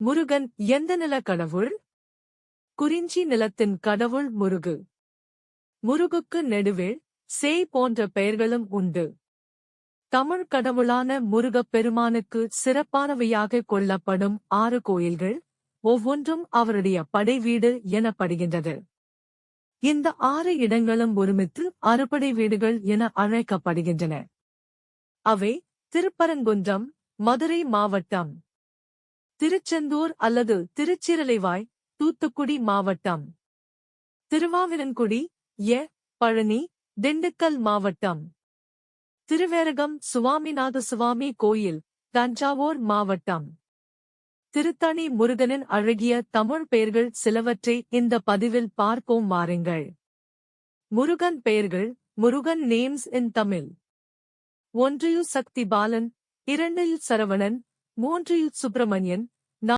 முருகன் எந்த நில கடவுள்? குறிஞ்சி நிலத்தின் கடவுள் முருகு. முருகுக்கு நெடுவேள், சேய் போன்ற பெயர்களும் உண்டு. தமிழ் கடவுளான முருகப் பெருமானுக்கு சிறப்பானவையாக கொள்ளப்படும் 6 கோயில்கள், ஒவ்வொன்றும் அவருடைய படை வீடு எனப்படுகின்றது. இந்த 6 இடங்களும் ஒருமித்து அறுபடை வீடுகள் என அழைக்கப்படுகின்றன. அவை திருப்பரங்குன்றம், மதுரை மாவட்டம்; திருச்செந்தூர் அல்லது திருச்சிரலைவாய், தூத்துக்குடி மாவட்டம்; திருவாவினன்குடி, பழனி, திண்டுக்கல் மாவட்டம்; திருவேரகம் சுவாமிநாத சுவாமி கோயில், தஞ்சாவூர் மாவட்டம். திருத்தணி முருகனின் அழகிய தமிழ் பெயர்கள் சிலவற்றை இந்த பதிவில் பார்ப்போம் வாருங்கள். முருகன் பெயர்கள். Murugan names in Tamil. 1 சக்தி பாலன், 2 சரவணன், 3 சுப்பிரமணியன்,